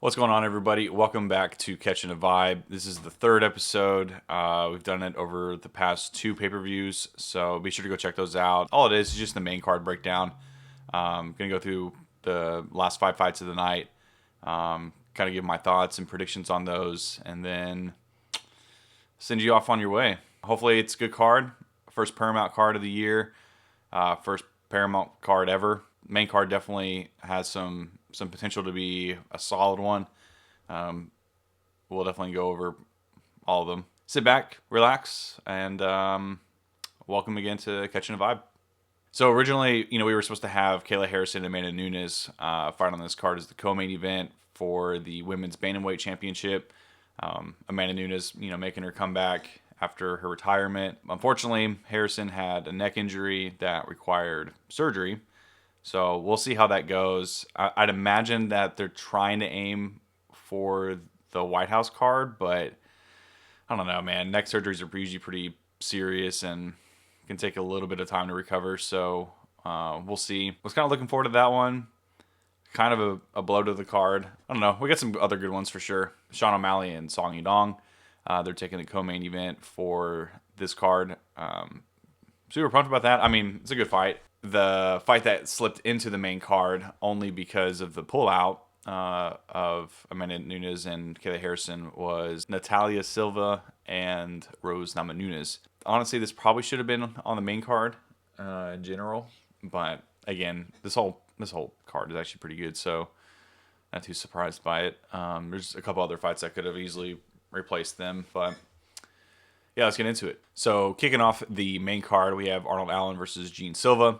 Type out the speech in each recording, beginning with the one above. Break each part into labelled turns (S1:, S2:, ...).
S1: What's going on, everybody? Welcome back to Catchin' a Vibe. This is the third episode. We've done it over the past two pay-per-views, so be sure to go check those out. All it is just the main card breakdown. Going to go through the last 5 fights of the night, kind of give my thoughts and predictions on those, and then send you off on your way. Hopefully it's a good card. First Paramount card of the year. First Paramount card ever. Main card definitely has some potential to be a solid one. We'll definitely go over all of them. Sit back, relax, and welcome again to Catchin' a Vibe. So originally, we were supposed to have Kayla Harrison and Amanda Nunes fight on this card as the co-main event for the Women's Bantamweight Championship. Amanda Nunes, making her comeback after her retirement. Unfortunately, Harrison had a neck injury that required surgery. So we'll see how that goes. I'd imagine that they're trying to aim for the White House card, but I don't know, man. Neck surgeries are usually pretty serious and can take a little bit of time to recover. So we'll see. I was kind of looking forward to that one. Kind of a blow to the card. I don't know. We got some other good ones for sure. Sean O'Malley and Song Yadong. They're taking the co-main event for this card. Super pumped about that. I mean, it's a good fight. The fight that slipped into the main card only because of the pullout of Amanda Nunes and Kayla Harrison was Natalia, Silva, and Rose Namajunas. Honestly, this probably should have been on the main card in general, but again, this whole card is actually pretty good, so not too surprised by it. There's a couple other fights that could have easily replaced them, but yeah, let's get into it. So kicking off the main card, we have Arnold Allen versus Gene Silva.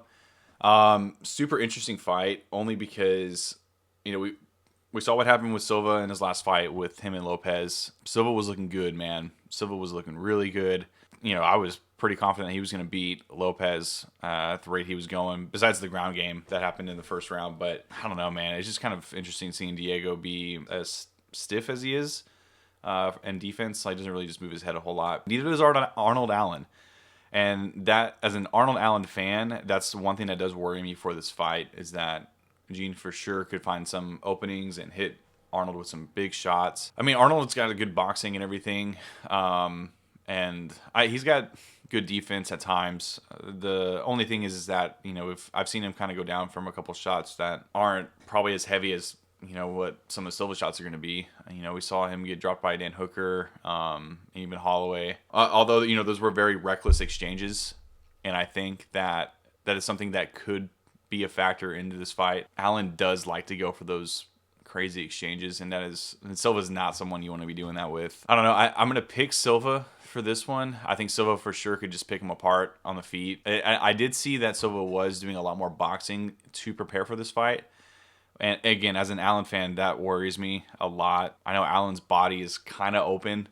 S1: Super interesting fight, only because, we saw what happened with Silva in his last fight with him and Lopez. Silva was looking good, man. Silva was looking really good. I was pretty confident he was going to beat Lopez at the rate he was going, besides the ground game that happened in the first round. But I don't know, man. It's just kind of interesting seeing Diego be as stiff as he is in defense. Like, doesn't really just move his head a whole lot. Neither does Arnold Allen. And that, as an Arnold Allen fan, that's one thing that does worry me for this fight, is that Gene for sure could find some openings and hit Arnold with some big shots. I mean, Arnold's got a good boxing and everything, and he's got good defense at times. The only thing is that, if I've seen him kind of go down from a couple shots that aren't probably as heavy as what some of the Silva shots are going to be. We saw him get dropped by Dan Hooker, and even Holloway. Although, those were very reckless exchanges, and I think that is something that could be a factor into this fight. Allen does like to go for those crazy exchanges, and Silva's not someone you want to be doing that with. I don't know. I'm going to pick Silva for this one. I think Silva for sure could just pick him apart on the feet. I did see that Silva was doing a lot more boxing to prepare for this fight. And again, as an Allen fan, that worries me a lot. I know Allen's body is kind of open,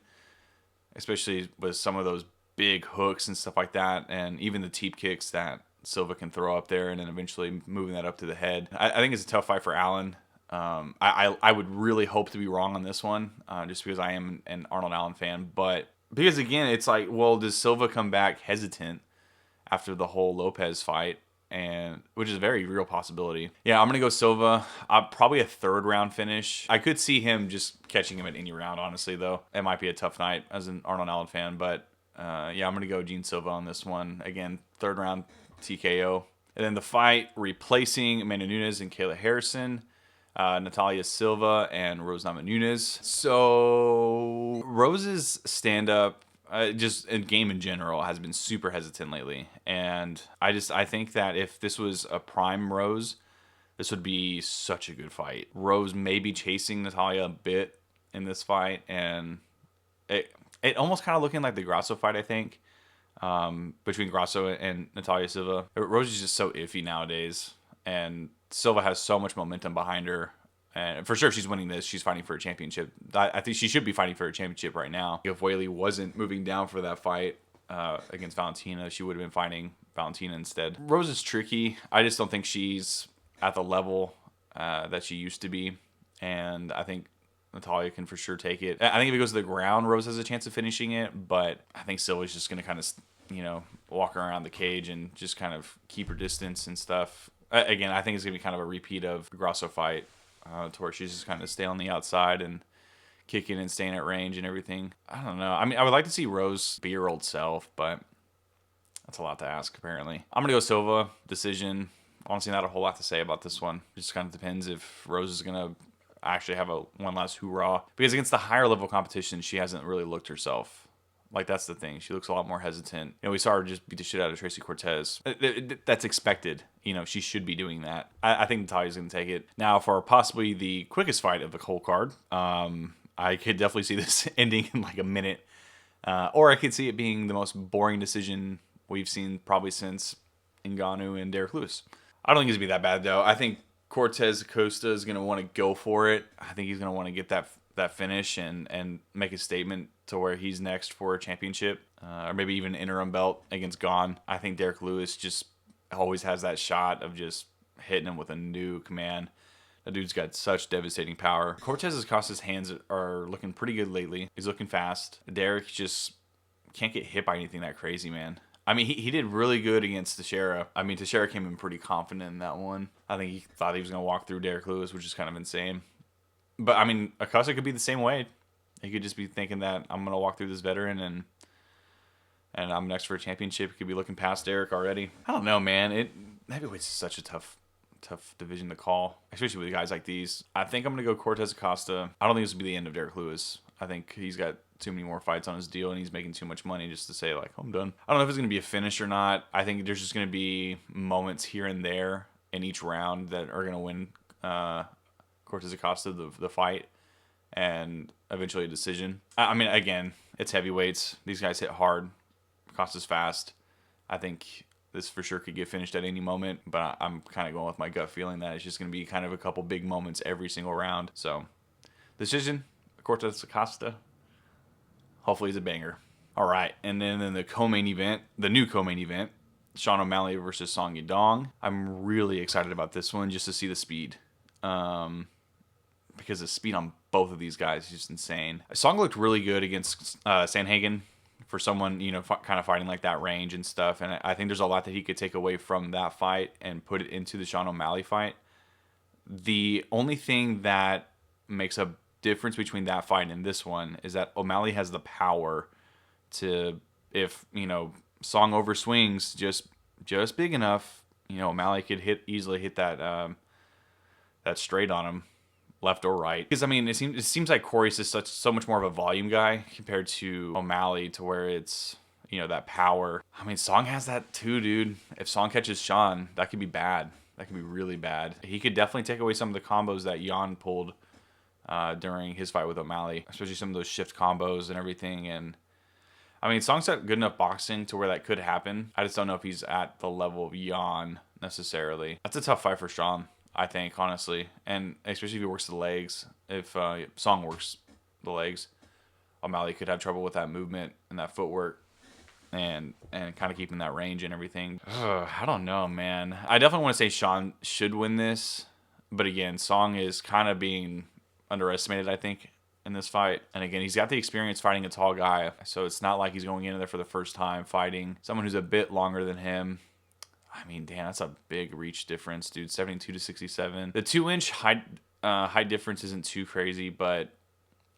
S1: especially with some of those big hooks and stuff like that, and even the teep kicks that Silva can throw up there, and then eventually moving that up to the head. I think it's a tough fight for Allen. I would really hope to be wrong on this one, just because I am an Arnold Allen fan. But because, again, it's like, well, does Silva come back hesitant after the whole Lopez fight? And which is a very real possibility. Yeah, I'm going to go Silva. Probably a third round finish. I could see him just catching him at any round, honestly, though. It might be a tough night as an Arnold Allen fan. But, yeah, I'm going to go Gene Silva on this one. Again, third round TKO. And then the fight replacing Amanda Nunes and Kayla Harrison. Natalia, Silva, and Rose Namajunas. So Rose's stand-up, just in game in general, has been super hesitant lately, and I think that if this was a prime Rose, this would be such a good fight. Rose may be chasing Natalia a bit in this fight, and it almost kind of looking like the Grasso fight, I think, between Grasso and Natalia Silva. Rose is just so iffy nowadays, and Silva has so much momentum behind her. And for sure, if she's winning this, she's fighting for a championship. I think she should be fighting for a championship right now. If Weili wasn't moving down for that fight against Valentina, she would have been fighting Valentina instead. Rose is tricky. I just don't think she's at the level that she used to be. And I think Natalia can for sure take it. I think if it goes to the ground, Rose has a chance of finishing it. But I think Silva's just going to kind of, walk around the cage and just kind of keep her distance and stuff. Again, I think it's going to be kind of a repeat of the Grasso fight. to where she's just kind of stay on the outside and kicking and staying at range and everything. I don't know. I mean, I would like to see Rose be her old self, but that's a lot to ask, apparently. I'm going to go Silva, decision. Honestly, not a whole lot to say about this one. It just kind of depends if Rose is going to actually have one last hoorah. Because against the higher level competition, she hasn't really looked herself. Like, that's the thing. She looks a lot more hesitant. We saw her just beat the shit out of Tracy Cortez. That's expected. She should be doing that. I think Natalia's going to take it. Now, for possibly the quickest fight of the whole card, I could definitely see this ending in like a minute. Or I could see it being the most boring decision we've seen probably since Ngannou and Derrick Lewis. I don't think it's going to be that bad, though. I think Cortes-Acosta is going to want to go for it. I think he's going to want to get that finish and make a statement to where he's next for a championship, or maybe even an interim belt against Gon. I think Derrick Lewis just always has that shot of just hitting him with a new command. That dude's got such devastating power. Cortes-Acosta's hands are looking pretty good lately. He's looking fast. Derrick just can't get hit by anything that crazy, man. I mean, he did really good against Teixeira. I mean, Teixeira came in pretty confident in that one. I think he thought he was going to walk through Derrick Lewis, which is kind of insane. But, I mean, Acosta could be the same way. He could just be thinking that I'm going to walk through this veteran and I'm next for a championship. He could be looking past Derrick already. I don't know, man. Heavyweight's such a tough division to call, especially with guys like these. I think I'm going to go Cortes-Acosta. I don't think this will be the end of Derrick Lewis. I think he's got too many more fights on his deal and he's making too much money just to say, like, I'm done. I don't know if it's going to be a finish or not. I think there's just going to be moments here and there in each round that are going to win Cortes-Acosta the fight and eventually a decision. I mean, again, it's heavyweights. These guys hit hard. Acosta's fast. I think this for sure could get finished at any moment, but I'm kind of going with my gut feeling that it's just going to be kind of a couple big moments every single round. So, decision, Cortes-Acosta. Hopefully it's a banger. All right, and then in the co-main event, the new co-main event, Sean O'Malley versus Song Yadong. I'm really excited about this one just to see the speed. Because the speed on both of these guys is just insane. Song looked really good against Sandhagen for someone, kind of fighting like that range and stuff. And I think there's a lot that he could take away from that fight and put it into the Sean O'Malley fight. The only thing that makes a difference between that fight and this one is that O'Malley has the power to, if, Song overswings just big enough, O'Malley could easily hit that straight on him, left or right. Because, I mean, it seems like Corey's is so much more of a volume guy compared to O'Malley, to where it's, that power. I mean, Song has that too, dude. If Song catches Sean, that could be bad. That could be really bad. He could definitely take away some of the combos that Jan pulled during his fight with O'Malley, especially some of those shift combos and everything. And, I mean, Song's got good enough boxing to where that could happen. I just don't know if he's at the level of Jan necessarily. That's a tough fight for Sean, I think, honestly. And especially if he works the legs. If Song works the legs, O'Malley could have trouble with that movement and that footwork and kind of keeping that range and everything. I don't know, man. I definitely want to say Sean should win this. But again, Song is kind of being underestimated, I think, in this fight. And again, he's got the experience fighting a tall guy. So it's not like he's going in there for the first time fighting someone who's a bit longer than him. I mean, damn, that's a big reach difference, dude. 72 to 67. The 2-inch height difference isn't too crazy, but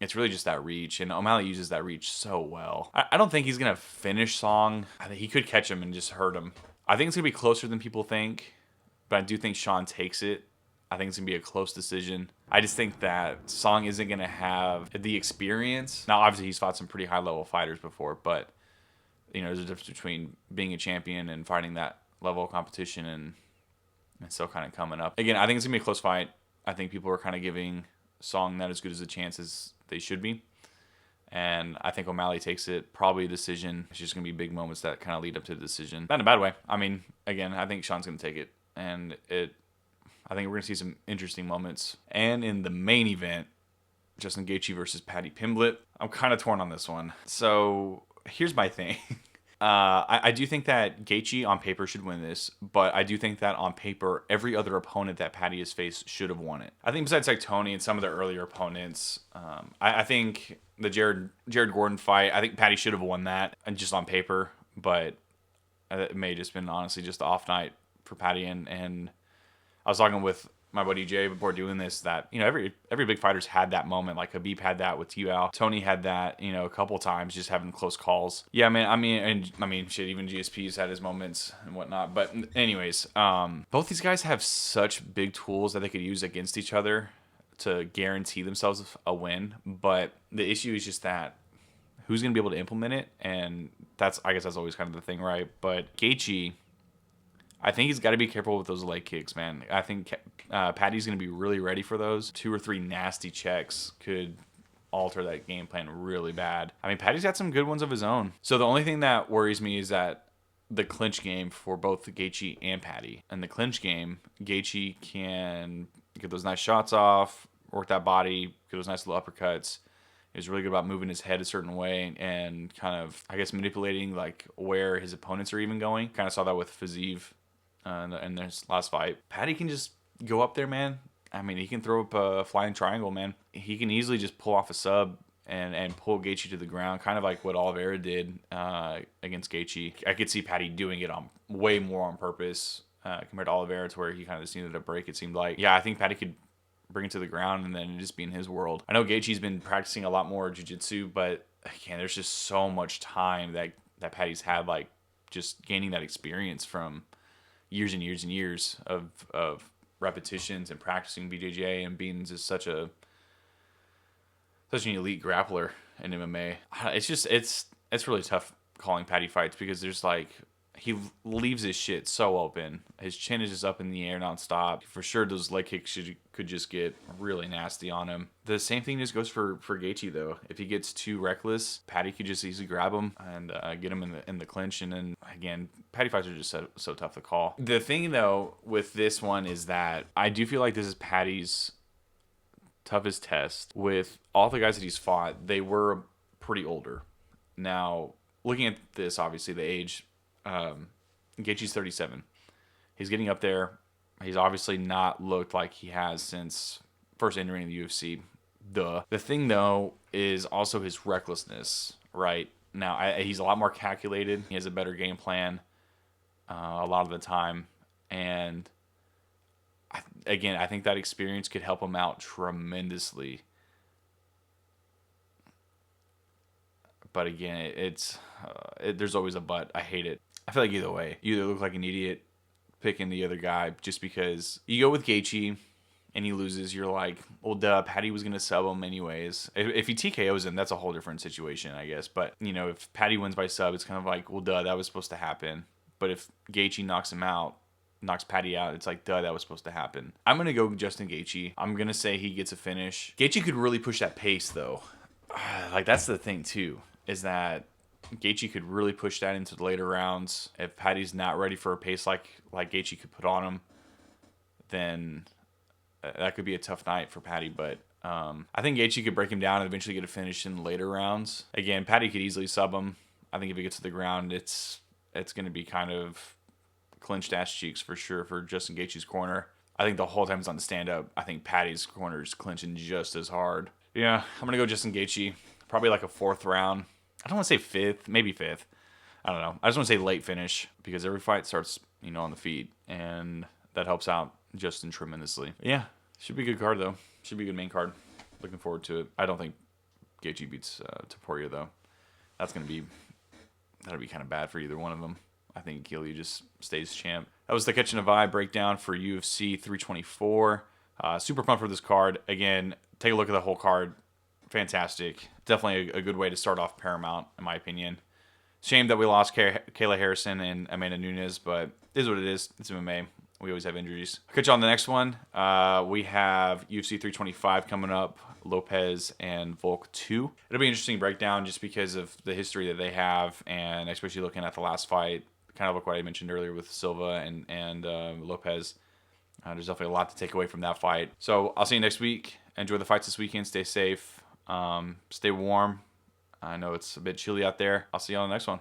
S1: it's really just that reach. And O'Malley uses that reach so well. I don't think he's going to finish Song. I think he could catch him and just hurt him. I think it's going to be closer than people think, but I do think Sean takes it. I think it's going to be a close decision. I just think that Song isn't going to have the experience. Now, obviously, he's fought some pretty high-level fighters before, but, there's a difference between being a champion and fighting that level of competition and still kind of coming up. Again, I think it's going to be a close fight. I think people are kind of giving Song not as good as a chance as they should be. And I think O'Malley takes it, probably a decision. It's just going to be big moments that kind of lead up to the decision. Not in a bad way. I mean, again, I think Sean's going to take it. And I think we're going to see some interesting moments. And in the main event, Justin Gaethje versus Paddy Pimblett. I'm kind of torn on this one. So here's my thing. I do think that Gaethje on paper should win this, but I do think that on paper, every other opponent that Paddy has faced should have won it. I think besides like Tony and some of the earlier opponents, I think the Jared Gordon fight, I think Paddy should have won that, and just on paper, but it may have just been honestly just the off night for Paddy. And I was talking with my buddy Jay before doing this that, you know, every big fighter's had that moment. Like Khabib had that with T.U. Tony had that, you know, a couple times, just having close calls. Yeah, man. I mean, shit. Even GSP's had his moments and whatnot. But anyways, both these guys have such big tools that they could use against each other to guarantee themselves a win. But the issue is just that who's going to be able to implement it, and I guess that's always kind of the thing, right? But Gaethje, I think he's got to be careful with those leg kicks, man. I think Paddy's going to be really ready for those. 2 or 3 nasty checks could alter that game plan really bad. I mean, Paddy's got some good ones of his own. So the only thing that worries me is that the clinch game for both Gaethje and Paddy. In the clinch game, Gaethje can get those nice shots off, work that body, get those nice little uppercuts. He's really good about moving his head a certain way and kind of, I guess, manipulating like where his opponents are even going. Kind of saw that with Fiziev in this last fight. Paddy can just go up there, man. I mean, he can throw up a flying triangle, man. He can easily just pull off a sub and pull Gaethje to the ground, kind of like what Oliveira did against Gaethje. I could see Paddy doing it on way more on purpose compared to Oliveira, to where he kind of just needed a break, it seemed like. Yeah, I think Paddy could bring it to the ground and then just be in his world. I know Gaethje's been practicing a lot more jiu-jitsu, but again, there's just so much time that Paddy's had, like just gaining that experience from years and years and years of repetitions and practicing BJJ and being just such an elite grappler in MMA. It's really tough calling Paddy fights because there's like, he leaves his shit so open. His chin is just up in the air nonstop. For sure, those leg kicks could just get really nasty on him. The same thing just goes for Gaethje, though. If he gets too reckless, Paddy could just easily grab him and get him in the clinch. And then, again, Paddy fights are just so tough to call. The thing, though, with this one is that I do feel like this is Paddy's toughest test. With all the guys that he's fought, they were pretty older. Now, looking at this, obviously, the age... Gaethje's 37. He's getting up there. He's obviously not looked like he has since first entering the UFC. The thing, though, is also his recklessness, right? Now, he's a lot more calculated. He has a better game plan a lot of the time. And, I think that experience could help him out tremendously. But again, there's always a but. I hate it. I feel like either way, you either look like an idiot picking the other guy just because you go with Gaethje and he loses, you're like, well, duh, Paddy was going to sub him anyways. If he TKOs him, that's a whole different situation, I guess. But, you know, if Paddy wins by sub, it's kind of like, well, duh, that was supposed to happen. But if Gaethje knocks Paddy out, it's like, duh, that was supposed to happen. I'm going to go Justin Gaethje. I'm going to say he gets a finish. Gaethje could really push that pace, though. Like, that's the thing, too, is that Gaethje could really push that into the later rounds. If Paddy's not ready for a pace like Gaethje could put on him, then that could be a tough night for Paddy. But I think Gaethje could break him down and eventually get a finish in the later rounds. Again, Paddy could easily sub him. I think if he gets to the ground, it's going to be kind of clinched ass cheeks for sure for Justin Gaethje's corner. I think the whole time he's on the stand-up, I think Paddy's corner is clinching just as hard. Yeah, I'm going to go Justin Gaethje. Probably like a 4th round. I don't want to say 5th, maybe 5th. I don't know. I just want to say late finish because every fight starts, on the feet, and that helps out Justin tremendously. Yeah, should be a good card, though. Should be a good main card. Looking forward to it. I don't think Gaethje beats Topuria, though. That'll be kind of bad for either one of them. I think Gilly just stays champ. That was the Catchin' a Vibe breakdown for UFC 324. Super pumped for this card. Again, take a look at the whole card. Fantastic. Definitely a good way to start off Paramount, in my opinion. Shame that we lost Kayla Harrison and Amanda Nunes, but it is what it is. It's MMA. We always have injuries. I'll catch you on the next one. We have UFC 325 coming up. Lopez and Volk 2. It'll be an interesting breakdown just because of the history that they have, and especially looking at the last fight, kind of like what I mentioned earlier with Silva and Lopez. There's definitely a lot to take away from that fight. So I'll see you next week. Enjoy the fights this weekend. Stay safe. Stay warm. I know it's a bit chilly out there. I'll see you on the next one.